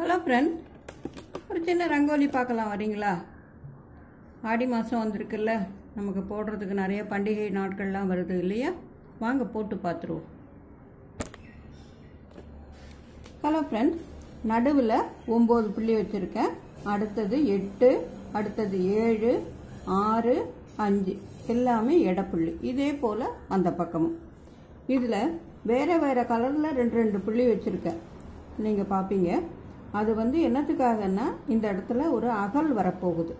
Hello friend, ஒரு சின்ன ரங்கோலி பார்க்கலாம் வரீங்களா? ஆடி மாதம் வந்திருக்குல்ல, நமக்கு போடுறதுக்கு நிறைய பண்டிகை நாட்கள்லாம் வருது இல்லையா? வாங்க போட்டு பார்த்துருவோம். ஹலோ ஃப்ரெண்ட், நடுவில் 9 புள்ளி வச்சுருக்கேன். அடுத்தது 8, அடுத்தது 7, 6, 5 எல்லாமே எடப்புள்ளி. இதே போல் அந்த பக்கமும். இதில் வேறு வேறு கலரில் 2 புள்ளி வச்சுருக்கேன். நீங்கள் பார்ப்பீங்க. அது என்னத்துக்காகன்னா, இந்த இடத்துல ஒரு அகல் வரப்போகுது,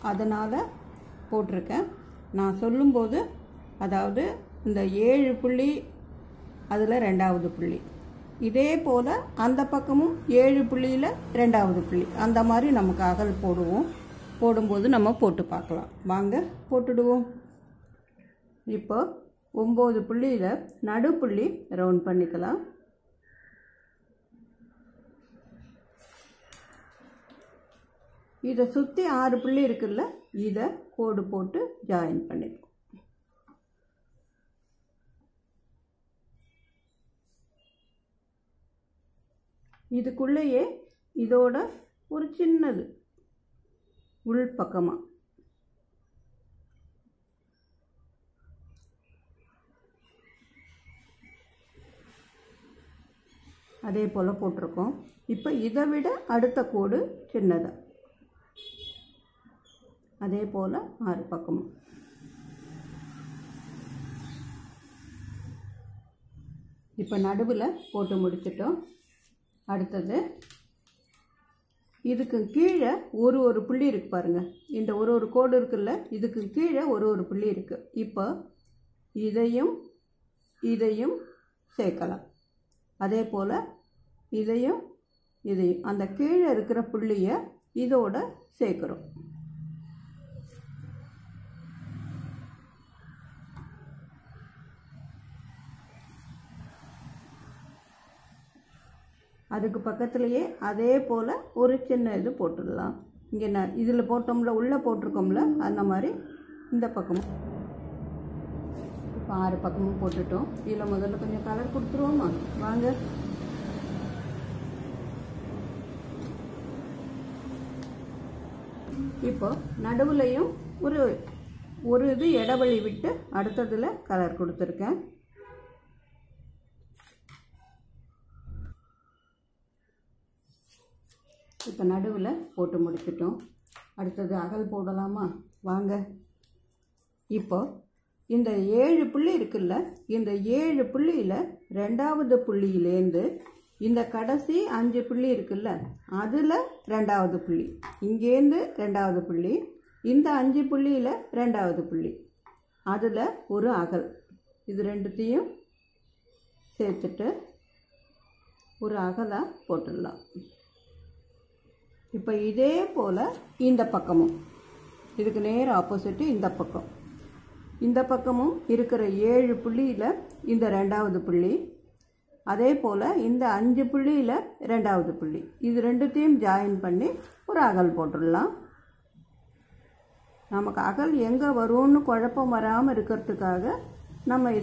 அதனால் போட்டிருக்கேன். நான் சொல்லும்போது, அதாவது இந்த 7 புள்ளி அதில் 2வது புள்ளி, இதே போல் அந்த பக்கமும் 7 புள்ளியில் 2வது புள்ளி, அந்த மாதிரி நமக்கு அகல் போடுவோம். போடும்போது நம்ம போட்டு பார்க்கலாம். வாங்க போட்டுடுவோம். இப்போ 9 புள்ளியில் நடுப்புள்ளி ரவுண்ட் பண்ணிக்கலாம். இதை சுற்றி 6 புள்ளி இருக்குல்ல, இதை கோடு போட்டு ஜாயின் பண்ணிடுவோம். இதுக்குள்ளேயே இதோட ஒரு சின்னது உள் பக்கமாக அதே போல் போட்டிருக்கோம். இப்போ இதை விட அடுத்த கோடு சின்னதாக அதே போல் 6 பக்கமும். இப்போ நடுவில் போட்டு முடிச்சிட்டோம். அடுத்தது இதுக்கு கீழே ஒரு புள்ளி இருக்குது பாருங்கள். இந்த ஒரு கோடு இருக்குல்ல, இதுக்கு கீழே ஒரு புள்ளி இருக்குது. இப்போ இதையும் இதையும் சேர்க்கலாம். அதே போல் இதையும் அந்த கீழே இருக்கிற புள்ளியை இதோட சேர்க்குறோம். அதுக்கு பக்கத்துலேயே அதே போல் ஒரு சின்ன இது போட்டுடலாம். இங்கே நான் இதில் போட்டோம்ல, உள்ளே போட்டிருக்கோம்ல, அந்த மாதிரி இந்த பக்கமும். இப்போ 6 பக்கமும் போட்டுட்டோம். இதில் முதல்ல கொஞ்சம் கலர் கொடுத்துருவோமா? வாங்க. இப்போ நடுவுலையும் ஒரு இது இடைவெளி விட்டு அடுத்ததில் கலர் கொடுத்துருக்கேன். இப்போ நடுவில் போட்டு முடிச்சிட்டோம். அடுத்தது அகல் போடலாமா? வாங்க. இப்போ இந்த 7 புள்ளி இருக்குல்ல, இந்த 7 புள்ளியில் 2வது புள்ளியிலேருந்து இந்த கடைசி 5 புள்ளி இருக்குல்ல, அதில் 2வது புள்ளி, இங்கேருந்து 2வது புள்ளி, இந்த 5 புள்ளியில் 2வது புள்ளி, அதில் ஒரு அகல். இது ரெண்டுத்தையும் சேர்த்துட்டு ஒரு அகலாக போட்டுடலாம். இப்போ இதே போல் இந்த பக்கமும், இதுக்கு நேர் ஆப்போசிட்டு இந்த பக்கமும் இருக்கிற 7 புள்ளியில் இந்த 2வது புள்ளி, அதே போல் இந்த 5 புள்ளியில் 2வது புள்ளி, இது ரெண்டுத்தையும் ஜாயின் பண்ணி ஒரு அகல் போட்டுடலாம். நமக்கு அகல் எங்கே வரும்னு குழப்பம் வராமல் இருக்கிறதுக்காக நம்ம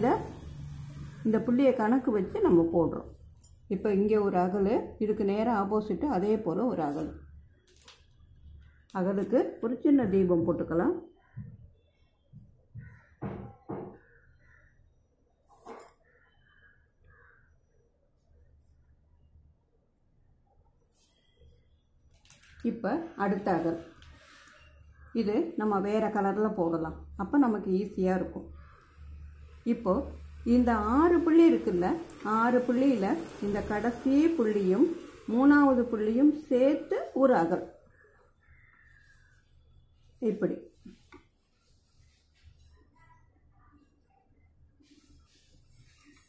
இந்த புள்ளியை கணக்கு வச்சு நம்ம போடுறோம். இப்போ இங்கே ஒரு அகல், இதுக்கு நேராக ஆப்போசிட்டு அதே போல் ஒரு அகல். அகலுக்கு ஒரு சின்ன தீபம் போட்டுக்கலாம். இப்போ அடுத்த அகல், இது நம்ம வேறு கலரில் போடலாம், அப்போ நமக்கு ஈஸியாக இருக்கும். இப்போ இந்த 6 புள்ளி இருக்குல்ல, 6 புள்ளியில் இந்த கடைசி புள்ளியும் 3வது புள்ளியும் சேர்த்து ஒரு அகல். இப்படி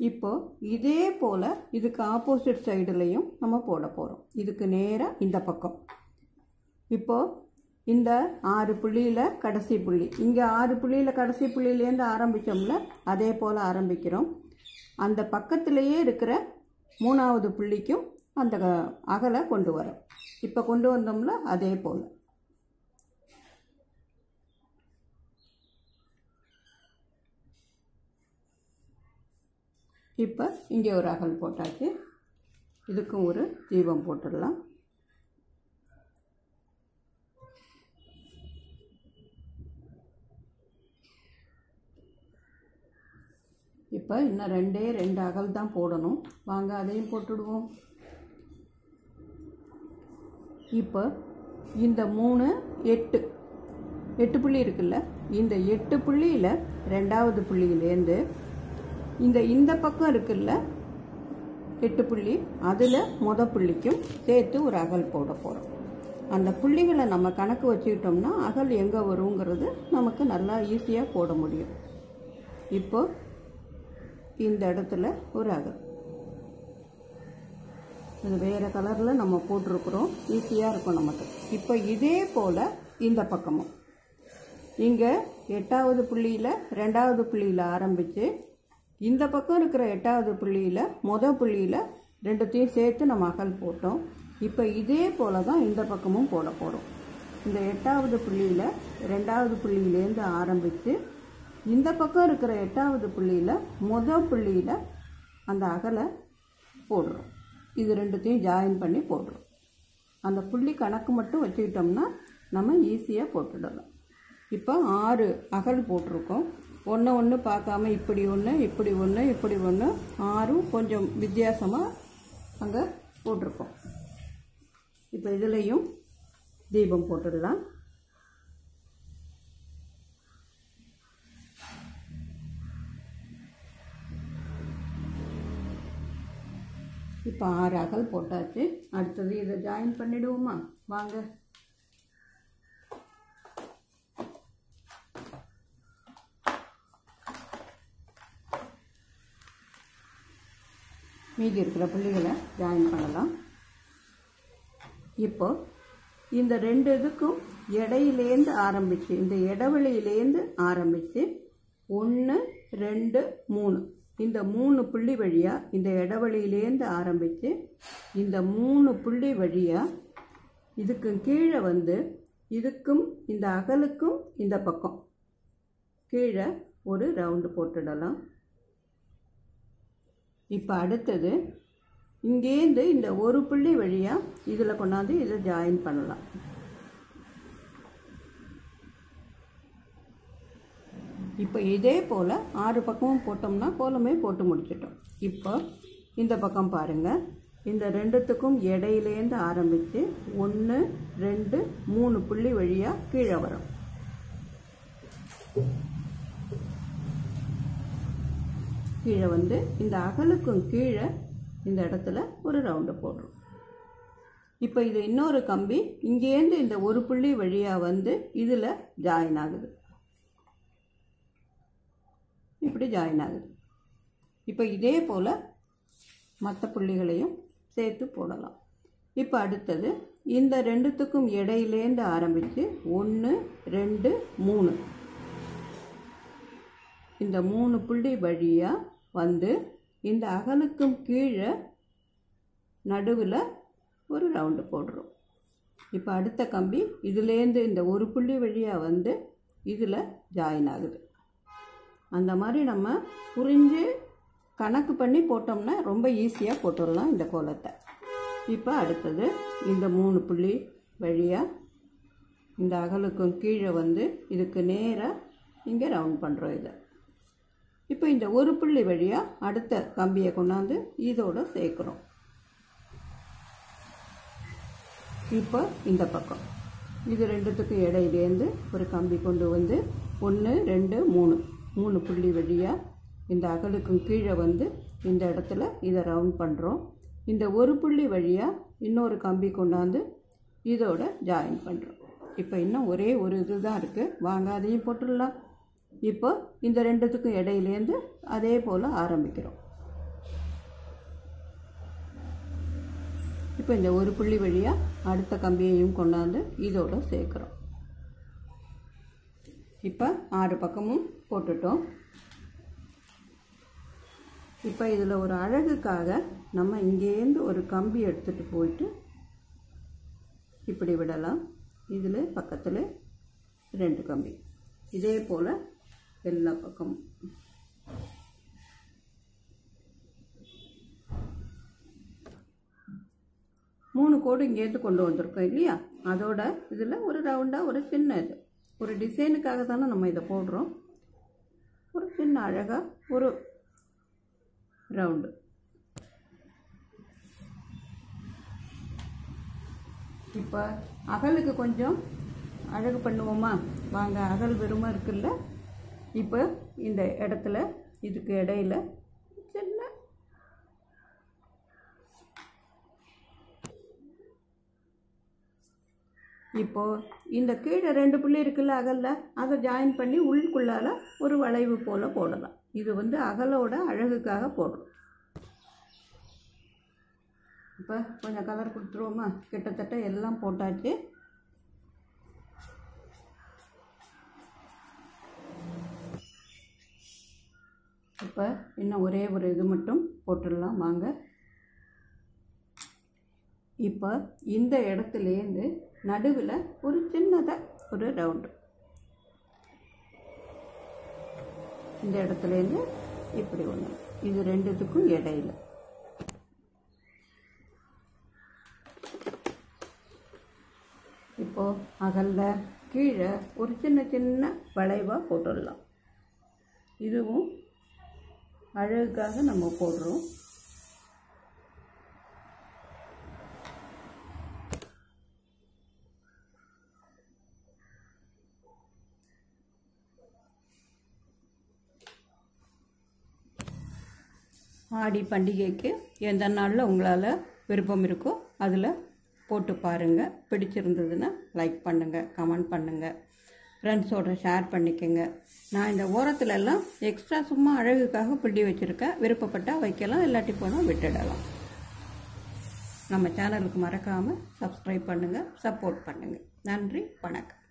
இப்போ இதே போல் இதுக்கு ஆப்போசிட் சைடுலையும் நம்ம போட போகிறோம். இதுக்கு நேராக இந்த பக்கம். இப்போ இந்த 6 புள்ளியில் கடைசி புள்ளி, இங்கே 6 புள்ளியில் கடைசி புள்ளியிலேருந்து ஆரம்பித்தோம்ல, அதே போல் ஆரம்பிக்கிறோம். அந்த பக்கத்திலேயே இருக்கிற 3வது புள்ளிக்கும் அந்த அகலை கொண்டு வரோம். இப்போ கொண்டு வந்தோம்ல, அதே போல். இப்போ இங்கே ஒரு அகல் போட்டாச்சு. இதுக்கும் ஒரு தீபம் போட்டுடலாம். இப்போ இன்னும் 2 அகல் தான் போடணும். வாங்க அதையும் போட்டுடுவோம். இப்போ இந்த 3 8 புள்ளி இருக்குல்ல, இந்த 8 புள்ளியில் 2வது புள்ளியிலேருந்து இந்த பக்கம் இருக்குல்ல 8 புள்ளி, அதில் புள்ளிக்கும் சேர்த்து ஒரு அகல் போட போகிறோம். அந்த புள்ளிகளை நம்ம கணக்கு வச்சுக்கிட்டோம்னா அகல் எங்கே வருங்கிறது நமக்கு நல்லா ஈஸியாக போட முடியும். இப்போ இந்த இடத்துல ஒரு அகல், இது வேறு கலரில் நம்ம போட்டிருக்கிறோம், ஈஸியாக இருக்கும் நமக்கு. இப்போ இதே போல் இந்த பக்கமும் இங்கே 8வது புள்ளியில் 2வது புள்ளியில் ஆரம்பித்து இந்த பக்கம் இருக்கிற 8வது புள்ளியில் புள்ளியில் 2த்தையும் சேர்த்து நம்ம அகல் போட்டோம். இப்போ இதே போல் தான் இந்த பக்கமும் போட போகிறோம். இந்த 8வது புள்ளியில் 2வது புள்ளியிலேருந்து ஆரம்பித்து இந்த பக்கம் இருக்கிற 8வது புள்ளியில் புள்ளியில் அந்த அகலை போடுறோம். இது 2த்தையும் ஜாயின் பண்ணி போடுறோம். அந்த புள்ளி கணக்கு மட்டும் வச்சுக்கிட்டோம்னா நம்ம ஈஸியாக போட்டுடலாம். இப்போ 6 அகல் போட்டிருக்கோம். ஒன்று பார்க்காம இப்படி ஒன்று, இப்படி ஒன்று, இப்படி ஒன்று, 6 கொஞ்சம் வித்தியாசமாக அங்கே போட்டிருக்கோம். இப்போ இதுலேயும் தீபம் போட்டுடலாம். இப்போ 6 அகல் போட்டாச்சு. அடுத்தது இதை ஜாயின் பண்ணிடுவோமா? வாங்க. மீதி இருக்கிற புள்ளிகளை ஜாயின் பண்ணலாம். இப்போ இந்த 2 இதுக்கும் இடையிலேருந்து ஆரம்பித்து, இந்த இடைவெளியிலேருந்து ஆரம்பித்து 1 2 3 இந்த 3 புள்ளி வழியாக, இந்த இடைவெளியிலேருந்து ஆரம்பித்து இந்த 3 புள்ளி வழியாக இதுக்கு கீழே வந்து இதுக்கும் இந்த அகலுக்கும் இந்த பக்கம் கீழே ஒரு ரவுண்டு போட்டுடலாம். இப்போ அடுத்தது இங்கேருந்து இந்த ஒரு புள்ளி வழியாக இதில் கொண்டாந்து இதை ஜாயின் பண்ணலாம். இப்போ இதே போல் 6 பக்கமும் போட்டோம்னா கோலமே போட்டு முடிச்சிட்டோம். இப்போ இந்த பக்கம் பாருங்கள், இந்த 2த்துக்கும் இடையிலேருந்து ஆரம்பித்து 1 2 3 புள்ளி வழியாக கீழே வரும். கீழே வந்து இந்த அகலுக்கும் கீழே இந்த இடத்துல ஒரு ரவுண்டு போடுறோம். இப்போ இது இன்னொரு கம்பி இங்கேருந்து இந்த ஒரு புள்ளி வழியாக வந்து இதில் ஜாயின் ஆகுது, இப்படி ஜாயின் ஆகுது. இப்போ இதே போல் மற்ற புள்ளிகளையும் சேர்த்து போடலாம். இப்போ அடுத்தது இந்த 2த்துக்கும் இடையிலேருந்து ஆரம்பித்து 1 2 3 இந்த 3 புள்ளி வழியாக வந்து இந்த அகலுக்கும் கீழே நடுவில் ஒரு ரவுண்டு போடுறோம். இப்போ அடுத்த கம்பி இதுலேருந்து இந்த ஒரு புள்ளி வழியாக வந்து இதில் ஜாயின் ஆகுது. அந்த மாதிரி நம்ம புரிஞ்சு கணக்கு பண்ணி போட்டோம்னா ரொம்ப ஈஸியாக போட்டுடலாம் இந்த கோலத்தை. இப்போ அடுத்தது இந்த 3 புள்ளி வழியாக இந்த அகலுக்கும் கீழே வந்து இதுக்கு நேராக இங்கே ரவுண்ட் பண்ணுறோம் இதை. இப்போ இந்த ஒரு புள்ளி வழியாக அடுத்த கம்பியை கொண்டாந்து இதோட சேர்க்குறோம். இப்போ இந்த பக்கம் இது 2த்துக்கும் இடையிலேருந்து ஒரு கம்பி கொண்டு வந்து 1 2 3 புள்ளி வழியாக இந்த அகலுக்கும் கீழே வந்து இந்த இடத்துல இதை ரவுண்ட் பண்ணுறோம். இந்த ஒரு புள்ளி வழியாக இன்னொரு கம்பி கொண்டாந்து இதோட ஜாயின் பண்ணுறோம். இப்போ இன்னும் ஒரே ஒரு இது தான் இருக்குது, வாங்க அதையும் போட்டுடலாம். இப்போ இந்த 2த்துக்கும் இடையிலேருந்து அதே போல் ஆரம்பிக்கிறோம். இப்போ இந்த ஒரு புள்ளி வழியாக அடுத்த கம்பியையும் கொண்டாந்து இதோட சேர்க்குறோம். இப்போ 6 பக்கமும் போட்டுட்டோம். இப்போ இதில் ஒரு அழகுக்காக நம்ம இங்கேருந்து ஒரு கம்பி எடுத்துகிட்டு போயிட்டு இப்படி விடலாம். இதில் பக்கத்தில் 2 கம்பி, இதே போல் எல்லா பக்கமும். 3 கோடு இங்கேருந்து கொண்டு வந்திருக்கோம் இல்லையா, அதோட இதில் ஒரு ரவுண்டாக ஒரு சின்ன இது ஒரு டிசைனுக்காக தானே நம்ம இதை போடுறோம். ஒரு சின்ன அழகாக ஒரு ரவுண்டு. இப்போ அகலுக்கு கொஞ்சம் அழகு பண்ணுவோமா வாங்க. அகல் வெறுமா இருக்குல்ல, இப்போ இந்த இடத்துல இதுக்கு இடையில சின்ன இப்போது இந்த கீழே 2 புள்ளி இருக்குல்ல அகலில், அதை ஜாயின் பண்ணி உள்ளுக்குள்ளால் ஒரு வளைவு போல் போடலாம். இது வந்து அகலோட அழகுக்காக போடுறோம். இப்போ கொஞ்சம் கலர் கொடுத்துருவோமா. கிட்டத்தட்ட எல்லாம் போட்டாச்சு. இப்போ இன்னும் ஒரே ஒரு இது மட்டும் போட்டுடலாம் வாங்க. இப்போ இந்த இடத்துலேருந்து நடுவில் ஒரு சின்னதாக ஒரு ரவுண்டு, இந்த இடத்துலேருந்து இப்படி ஒன்று, இது 2த்துக்கும் இடையில. இப்போது அகலில் கீழே ஒரு சின்ன சின்ன வளைவாக போட்டுடலாம். இதுவும் அழகுக்காக நம்ம போடுறோம். ஆடி பண்டிகைக்கு எந்த நாளில் உங்களால் விருப்பம் இருக்கோ அதில் போட்டு பாருங்கள். பிடிச்சிருந்ததுன்னா லைக் பண்ணுங்கள், கமெண்ட் பண்ணுங்கள், ஃப்ரெண்ட்ஸோட ஷேர் பண்ணிக்கோங்க. நான் இந்த ஓரத்துலலாம் எக்ஸ்ட்ரா சும்மா அழகுக்காக பிடி வச்சுருக்கேன். விருப்பப்பட்டால் வைக்கலாம், இல்லாட்டி போனால் விட்டுடலாம். நம்ம சேனலுக்கு மறக்காமல் சப்ஸ்கிரைப் பண்ணுங்கள், சப்போர்ட் பண்ணுங்கள். நன்றி, வணக்கம்.